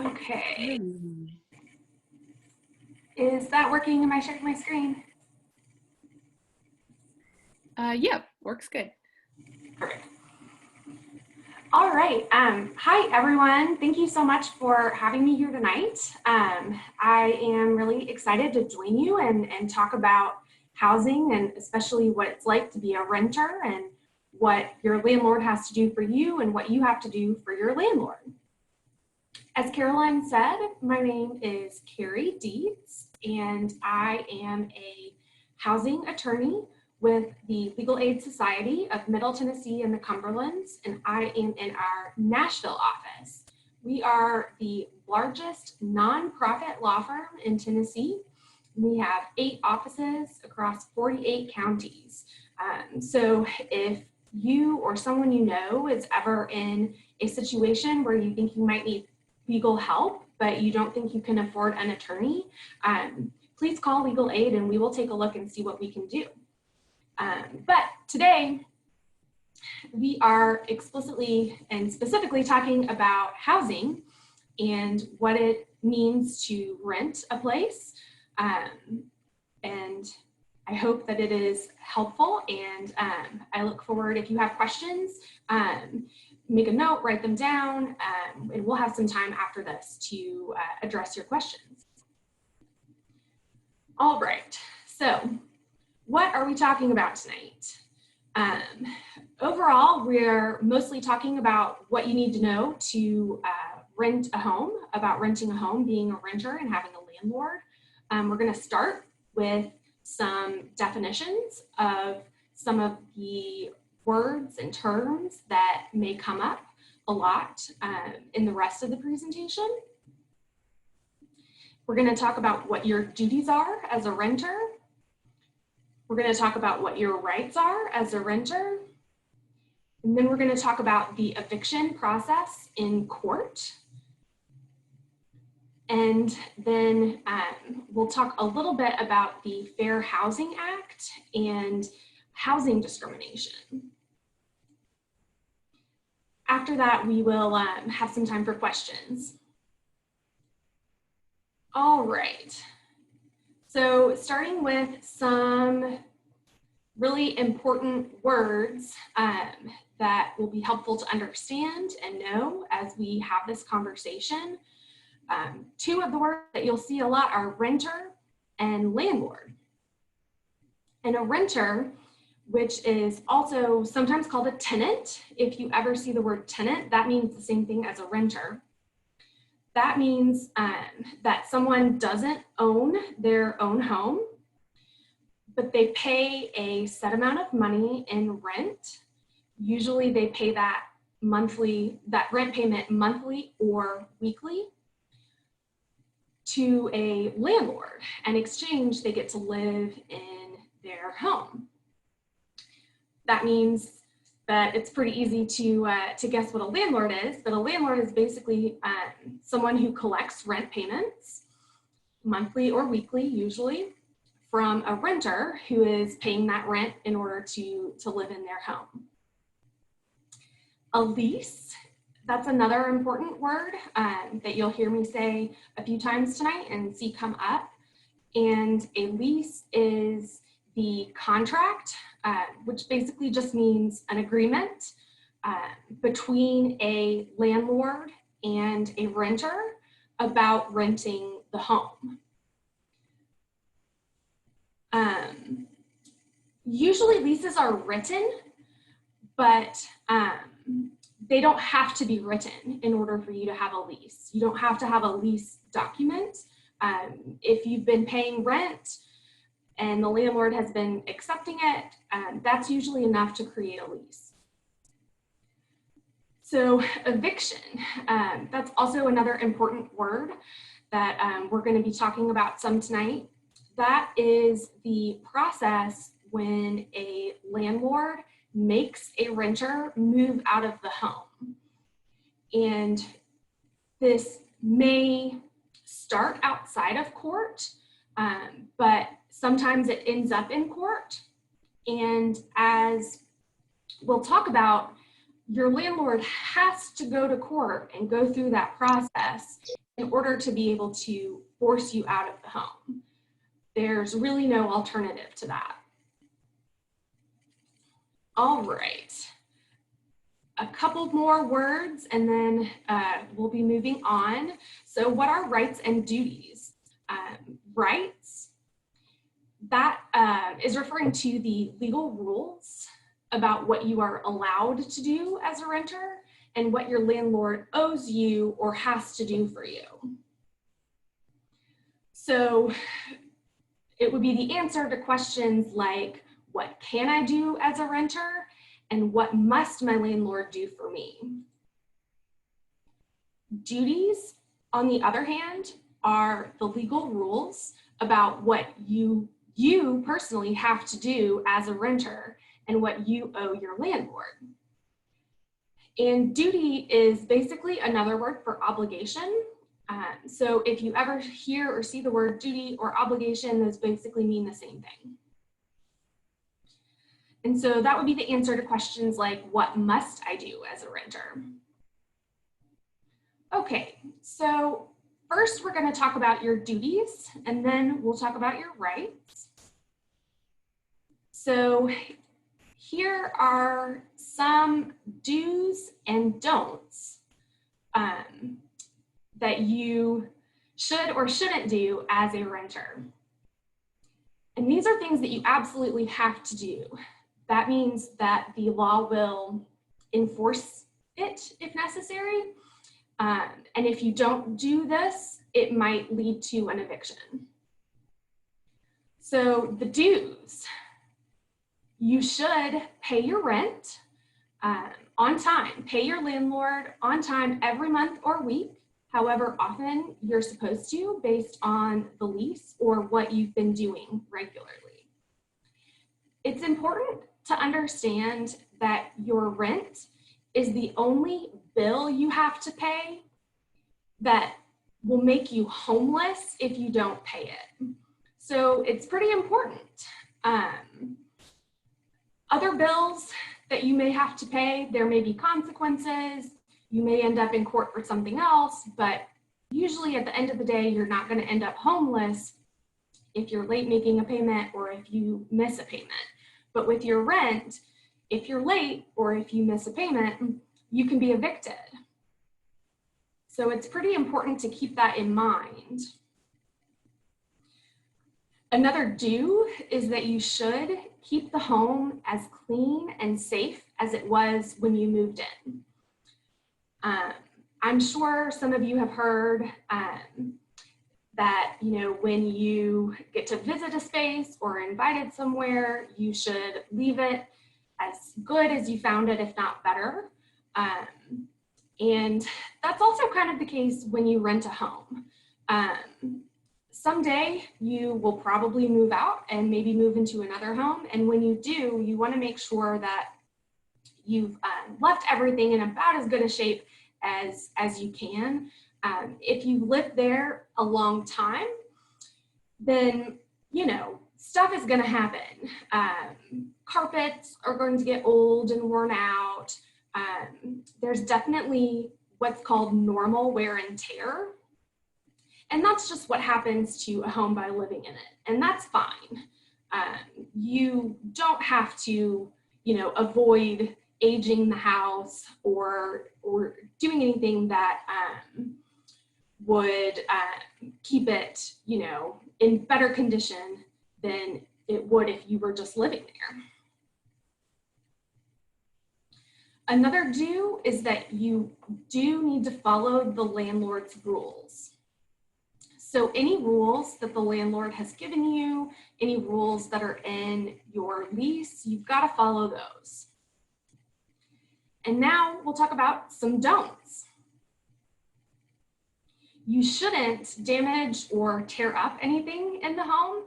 Okay. Is that working? Am I sharing my screen? Yeah, works good. Perfect. All right. Hi, everyone. Thank you so much for having me here tonight. I am really excited to join you and talk about housing, and especially what it's like to be a renter and what your landlord has to do for you and what you have to do for your landlord. As Caroline said, my name is Carrie Dietz, and I am a housing attorney with the Legal Aid Society of Middle Tennessee and the Cumberlands, and I am in our Nashville office. We are the largest nonprofit law firm in Tennessee. We have 8 offices across 48 counties. So if you or someone you know is ever in a situation where you think you might need legal help, but you don't think you can afford an attorney, please call Legal Aid and we will take a look and see what we can do. But today, we are explicitly and specifically talking about housing and what it means to rent a place. And I hope that it is helpful, and I look forward, if you have questions, make a note, write them down, and we'll have some time after this to address your questions. All right, so what are we talking about tonight? Overall, we're mostly talking about what you need to know to rent a home, about renting a home, being a renter and having a landlord. We're going to start with some definitions of some of the words and terms that may come up a lot in the rest of the presentation. We're going to talk about what your duties are as a renter. We're going to talk about what your rights are as a renter. And then we're going to talk about the eviction process in court. And then we'll talk a little bit about the Fair Housing Act and housing discrimination. After that, we will have some time for questions. All right. So starting with some really important words that will be helpful to understand and know as we have this conversation. 2 of the words that you'll see a lot are renter and landlord. And a renter, which is also sometimes called a tenant, if you ever see the word tenant, that means the same thing as a renter. That means that someone doesn't own their own home, but they pay a set amount of money in rent. Usually they pay that rent payment monthly or weekly to a landlord. In exchange, they get to live in their home. That means that it's pretty easy to guess what a landlord is, but a landlord is basically someone who collects rent payments, monthly or weekly usually, from a renter who is paying that rent in order to live in their home. A lease, that's another important word that you'll hear me say a few times tonight and see come up. And a lease is the contract, which basically just means an agreement between a landlord and a renter about renting the home. Usually leases are written, but they don't have to be written in order for you to have a lease. You don't have to have a lease document. If you've been paying rent and the landlord has been accepting it, that's usually enough to create a lease. So eviction, that's also another important word that we're going to be talking about some tonight. That is the process when a landlord makes a renter move out of the home. And this may start outside of court, but sometimes it ends up in court. And as we'll talk about, your landlord has to go to court and go through that process in order to be able to force you out of the home. There's really no alternative to that. All right. A couple more words and then we'll be moving on. So what are rights and duties? Rights, that is referring to the legal rules about what you are allowed to do as a renter and what your landlord owes you or has to do for you. So it would be the answer to questions like, what can I do as a renter? And what must my landlord do for me? Duties, on the other hand, are the legal rules about what you personally have to do as a renter and what you owe your landlord. And duty is basically another word for obligation. So if you ever hear or see the word duty or obligation, those basically mean the same thing. And so that would be the answer to questions like, what must I do as a renter? Okay, so first we're going to talk about your duties, and then we'll talk about your rights. So here are some do's and don'ts that you should or shouldn't do as a renter. And these are things that you absolutely have to do. That means that the law will enforce it if necessary. And if you don't do this, it might lead to an eviction. So the do's, you should pay your rent on time. Pay your landlord on time every month or week, however often you're supposed to, based on the lease or what you've been doing regularly. It's important to understand that your rent is the only bill you have to pay that will make you homeless if you don't pay it. So it's pretty important. Other bills that you may have to pay, there may be consequences. You may end up in court for something else, but usually at the end of the day, you're not going to end up homeless if you're late making a payment or if you miss a payment. But with your rent, if you're late or if you miss a payment, you can be evicted. So it's pretty important to keep that in mind. Another do is that you should keep the home as clean and safe as it was when you moved in. I'm sure some of you have heard that, when you get to visit a space or invited somewhere, you should leave it as good as you found it, if not better. And that's also kind of the case when you rent a home. Someday you will probably move out and maybe move into another home. And when you do, you want to make sure that you've left everything in about as good a shape as you can. If you've lived there a long time, then, stuff is going to happen. Carpets are going to get old and worn out. There's definitely what's called normal wear and tear. And that's just what happens to a home by living in it. And that's fine. You don't have to, avoid aging the house or doing anything that would keep it, in better condition than it would if you were just living there. Another do is that you do need to follow the landlord's rules. So any rules that the landlord has given you, any rules that are in your lease, you've got to follow those. And now we'll talk about some don'ts. You shouldn't damage or tear up anything in the home.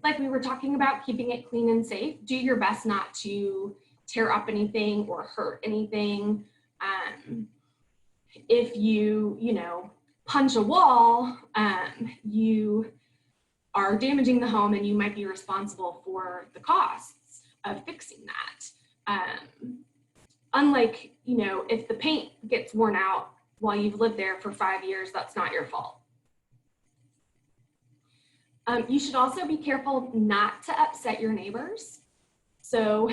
Like we were talking about, keeping it clean and safe. Do your best not to tear up anything or hurt anything. If you, punch a wall, you are damaging the home and you might be responsible for the costs of fixing that. Unlike, if the paint gets worn out, while you've lived there for 5 years, that's not your fault. You should also be careful not to upset your neighbors. So,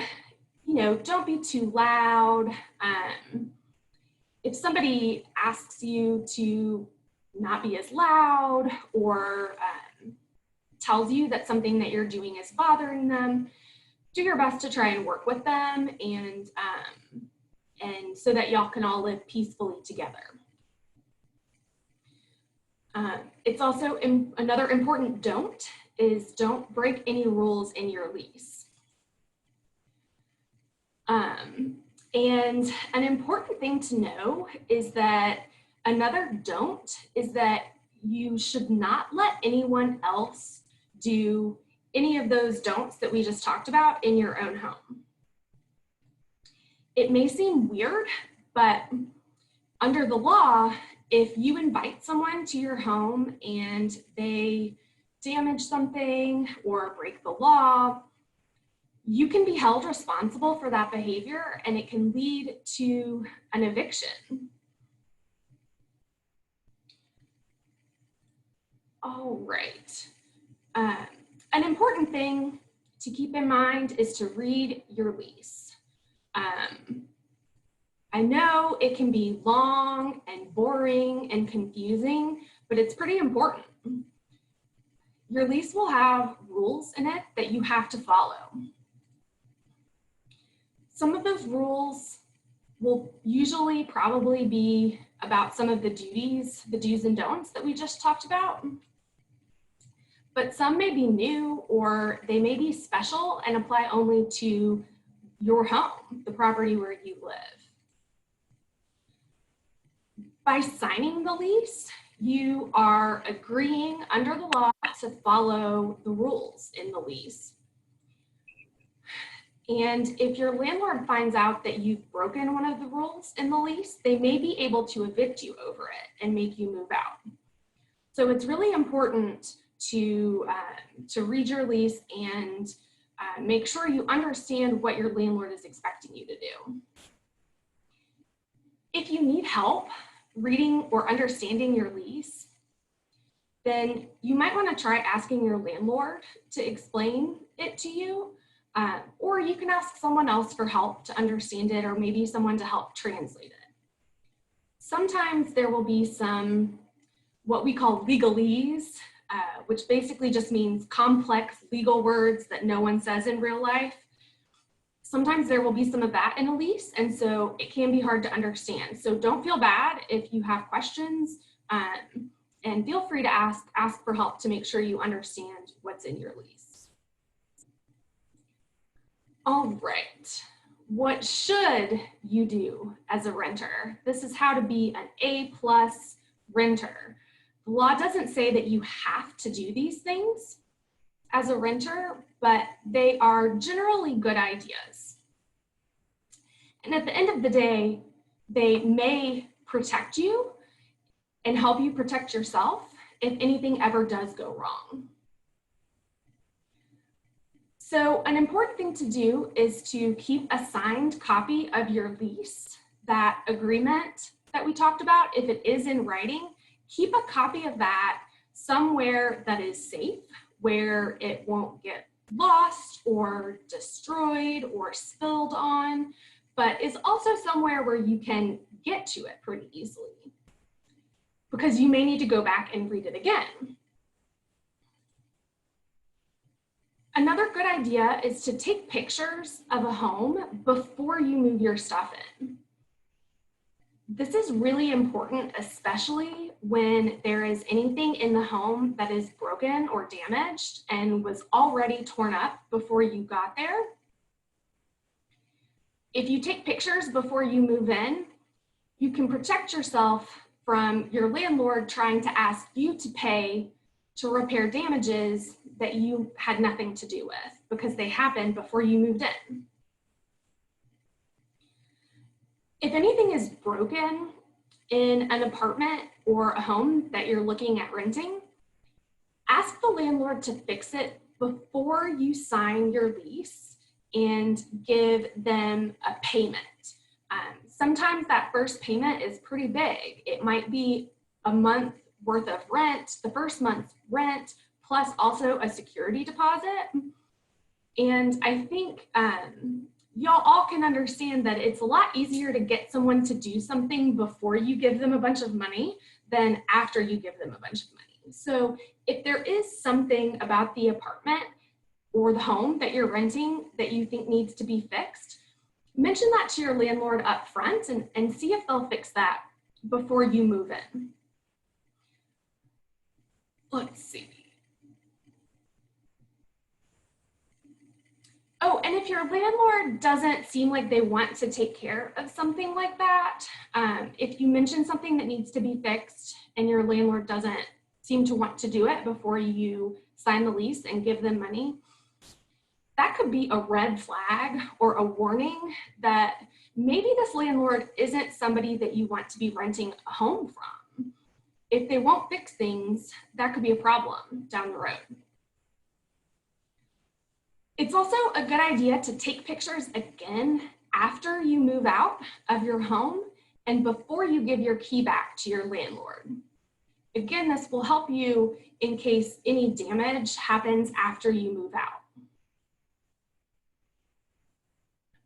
don't be too loud. If somebody asks you to not be as loud or tells you that something that you're doing is bothering them, do your best to try and work with them and so that y'all can all live peacefully together. It's also another important don't break any rules in your lease. And an important thing to know is that you should not let anyone else do any of those don'ts that we just talked about in your own home. It may seem weird, but under the law, if you invite someone to your home and they damage something or break the law, you can be held responsible for that behavior and it can lead to an eviction. All right. An important thing to keep in mind is to read your lease. I know it can be long and boring and confusing, but it's pretty important. Your lease will have rules in it that you have to follow. Some of those rules will usually probably be about some of the duties, the do's and don'ts that we just talked about. But some may be new or they may be special and apply only to your home, the property where you live. By signing the lease, you are agreeing under the law to follow the rules in the lease. And if your landlord finds out that you've broken one of the rules in the lease, they may be able to evict you over it and make you move out. So it's really important to read your lease and make sure you understand what your landlord is expecting you to do. If you need help reading or understanding your lease, then you might want to try asking your landlord to explain it to you, or you can ask someone else for help to understand it, or maybe someone to help translate it. Sometimes there will be some what we call legalese, which basically just means complex legal words that no one says in real life. Sometimes there will be some of that in a lease, and so it can be hard to understand. So don't feel bad if you have questions, and feel free to ask for help to make sure you understand what's in your lease. All right, what should you do as a renter? This is how to be an A+ renter. The law doesn't say that you have to do these things as a renter, but they are generally good ideas. And at the end of the day, they may protect you and help you protect yourself if anything ever does go wrong. So an important thing to do is to keep a signed copy of your lease, that agreement that we talked about. If it is in writing, keep a copy of that somewhere that is safe, where it won't get lost or destroyed or spilled on, but is also somewhere where you can get to it pretty easily, because you may need to go back and read it again. Another good idea is to take pictures of a home before you move your stuff in. This is really important, especially when there is anything in the home that is broken or damaged and was already torn up before you got there. If you take pictures before you move in, you can protect yourself from your landlord trying to ask you to pay to repair damages that you had nothing to do with because they happened before you moved in. If anything is broken in an apartment or a home that you're looking at renting, ask the landlord to fix it before you sign your lease and give them a payment. sometimes that first payment is pretty big. It might be a month worth of rent, the first month's rent, plus also a security deposit. And I think y'all all can understand that it's a lot easier to get someone to do something before you give them a bunch of money than after you give them a bunch of money. So if there is something about the apartment or the home that you're renting that you think needs to be fixed, mention that to your landlord up front and see if they'll fix that before you move in. Let's see. Oh, and if your landlord doesn't seem like they want to take care of something like that, if you mention something that needs to be fixed and your landlord doesn't seem to want to do it before you sign the lease and give them money, that could be a red flag or a warning that maybe this landlord isn't somebody that you want to be renting a home from. If they won't fix things, that could be a problem down the road. It's also a good idea to take pictures again after you move out of your home and before you give your key back to your landlord. Again, this will help you in case any damage happens after you move out.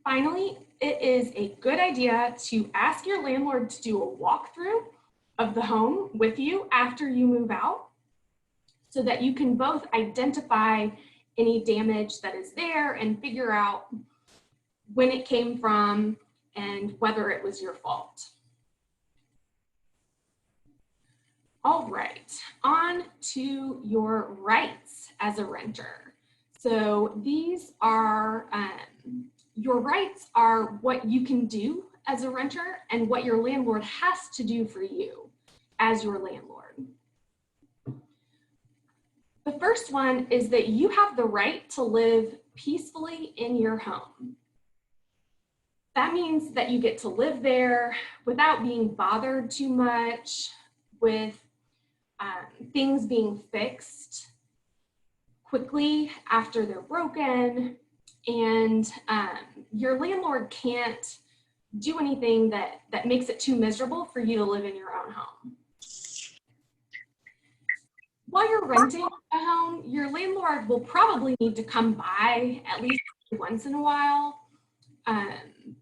Finally, it is a good idea to ask your landlord to do a walkthrough of the home with you after you move out so that you can both identify any damage that is there and figure out when it came from and whether it was your fault. All right, on to your rights as a renter. So these are, your rights are what you can do as a renter and what your landlord has to do for you as your landlord. The first one is that you have the right to live peacefully in your home. That means that you get to live there without being bothered too much with things being fixed quickly after they're broken, and your landlord can't do anything that makes it too miserable for you to live in your own home. While you're renting a home, your landlord will probably need to come by at least once in a while.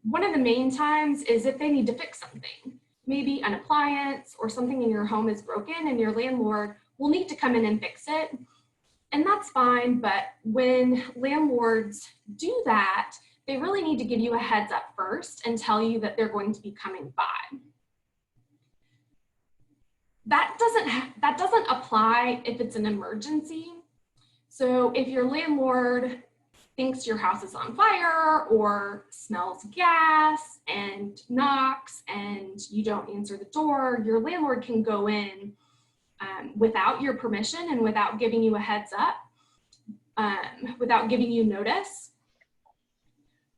One of the main times is if they need to fix something. Maybe an appliance or something in your home is broken and your landlord will need to come in and fix it. And that's fine, but when landlords do that, they really need to give you a heads up first and tell you that they're going to be coming by. That doesn't apply if it's an emergency. So if your landlord thinks your house is on fire or smells gas and knocks and you don't answer the door, your landlord can go in without your permission and without giving you a heads up, without giving you notice,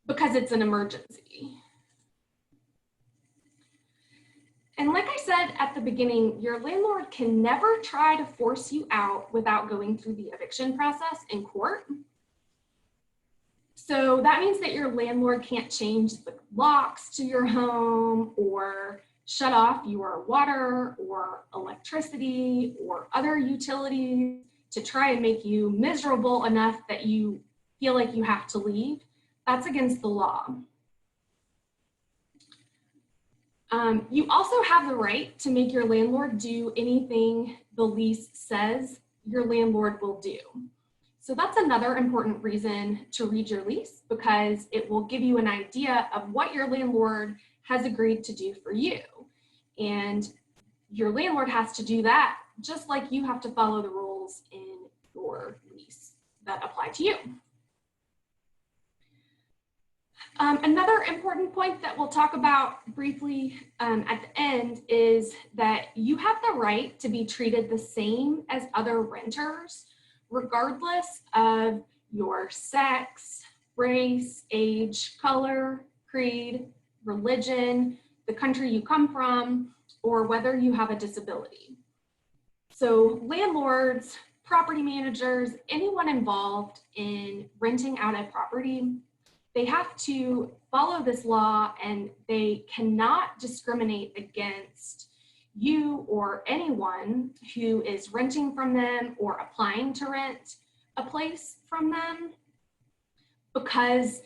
because it's an emergency. And like I said at the beginning, your landlord can never try to force you out without going through the eviction process in court. So that means that your landlord can't change the locks to your home or shut off your water or electricity or other utilities to try and make you miserable enough that you feel like you have to leave. That's against the law. You also have the right to make your landlord do anything the lease says your landlord will do. So that's another important reason to read your lease, because it will give you an idea of what your landlord has agreed to do for you. And your landlord has to do that just like you have to follow the rules in your lease that apply to you. Another important point that we'll talk about briefly at the end is that you have the right to be treated the same as other renters, regardless of your sex, race, age, color, creed, religion, the country you come from, or whether you have a disability. So landlords, property managers, anyone involved in renting out a property they have to follow this law, and they cannot discriminate against you or anyone who is renting from them or applying to rent a place from them because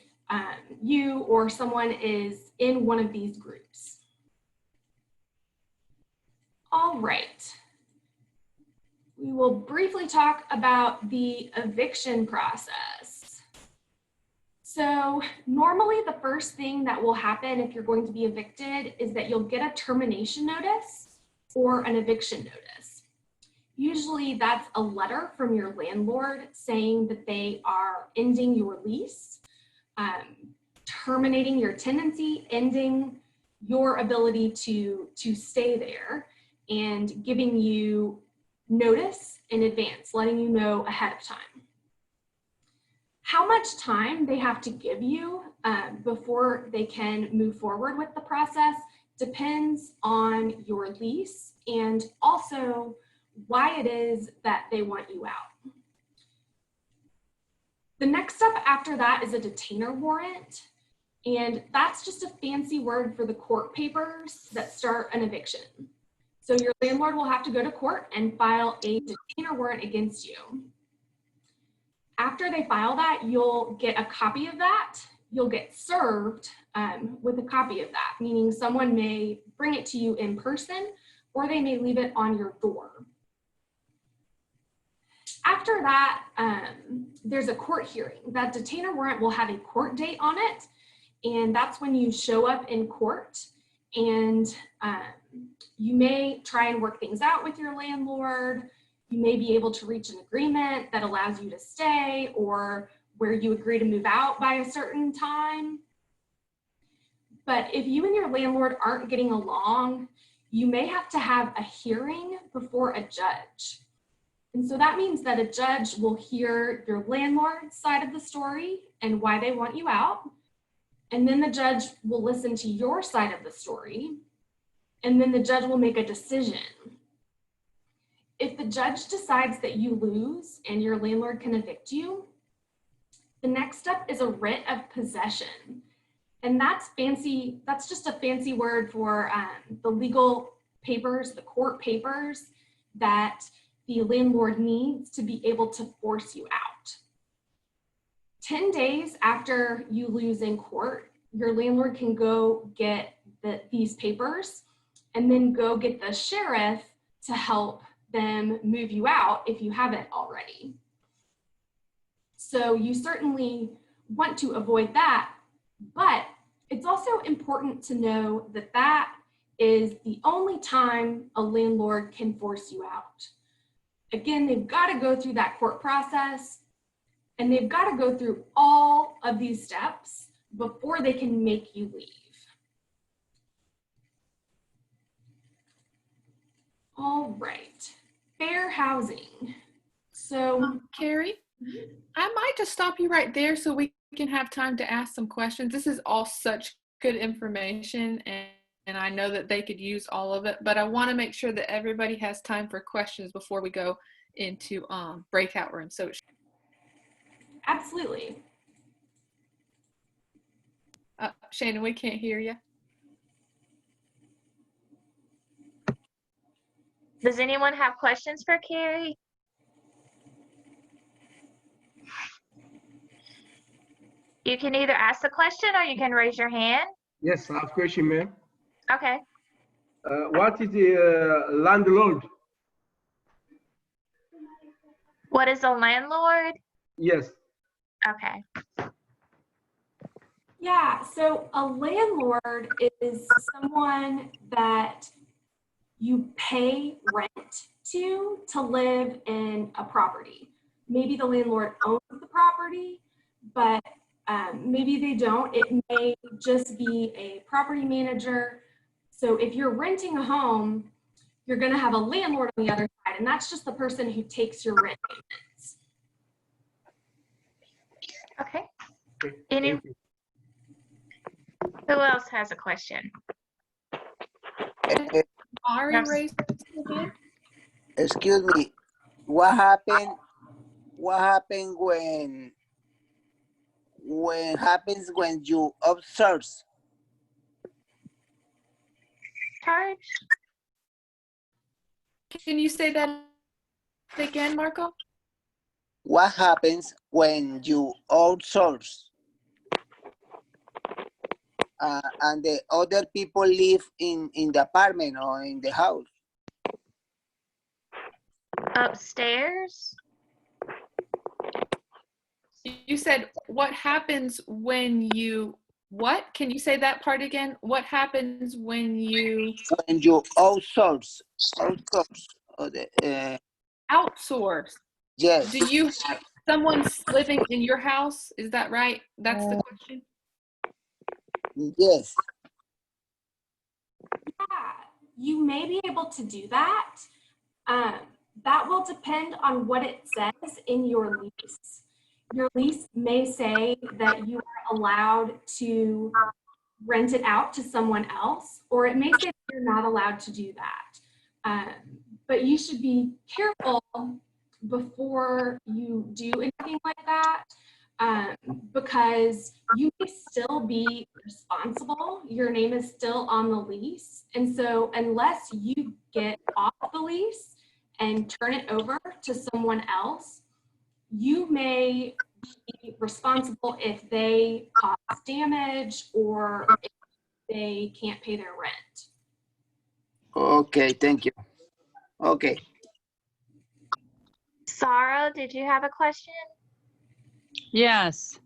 you or someone is in one of these groups. All right. We will briefly talk about the eviction process. So normally the first thing that will happen if you're going to be evicted is that you'll get a termination notice or an eviction notice. Usually that's a letter from your landlord saying that they are ending your lease, terminating your tenancy, ending your ability to stay there, and giving you notice in advance, letting you know ahead of time. How much time they have to give you before they can move forward with the process depends on your lease and also why it is that they want you out. The next step after that is a detainer warrant, and that's just a fancy word for the court papers that start an eviction. So your landlord will have to go to court and file a detainer warrant against you. After they file that, you'll get a copy of that. You'll get served with a copy of that, meaning someone may bring it to you in person or they may leave it on your door. After that, there's a court hearing. That detainer warrant will have a court date on it, and that's when you show up in court, and you may try and work things out with your landlord. You may be able to reach an agreement that allows you to stay or where you agree to move out by a certain time. But if you and your landlord aren't getting along, you may have to have a hearing before a judge. And so that means that a judge will hear your landlord's side of the story and why they want you out. And then the judge will listen to your side of the story. And then the judge will make a decision. If the judge decides that you lose and your landlord can evict you, the next step is a writ of possession. And that's fancy, that's just a fancy word for the legal papers, the court papers that the landlord needs to be able to force you out. 10 days after you lose in court, your landlord can go get these papers and then go get the sheriff to help them move you out if you haven't already. So you certainly want to avoid that, but it's also important to know that that is the only time a landlord can force you out. Again, they've got to go through that court process, and they've got to go through all of these steps before they can make you leave. All right, fair housing. So, Carrie, I might just stop you right there so we can have time to ask some questions. This is all such good information, and I know that they could use all of it, but I want to make sure that everybody has time for questions before we go into breakout room. So, absolutely. Shannon, we can't hear you. Does anyone have questions for Carrie? You can either ask the question or you can raise your hand. Yes, I have a question, ma'am. Okay. What is the landlord? What is a landlord? Yes. Okay. Yeah, so a landlord is someone that you pay rent to live in a property. Maybe the landlord owns the property, but maybe they don't. It may just be a property manager. So if you're renting a home, you're going to have a landlord on the other side, and that's just the person who takes your rent payments. Okay. Thank you. Who else has a question? Ari Yes. raised her hand. Excuse me, what happened when happens when you observe? Charge? Can you say that again, Marco? What happens when you outsource and the other people live in the apartment or in the house? Upstairs? You said what happens when you what? Can you say that part again? What happens when you When you outsource, or outsource? yes, Do you have someone living in your house? Is that right? That's the question. yes. Yeah, you may be able to do that. That will depend on what it says in your lease. Your lease may say that you are allowed to rent it out to someone else, or it may say that you're not allowed to do that. But you should be careful before you do anything like that, because you may still be responsible. Your name is still on the lease. And so unless you get off the lease and turn it over to someone else, you may be responsible if they cause damage or if they can't pay their rent. Okay, thank you. Okay. Sarah, did you have a question? Yes.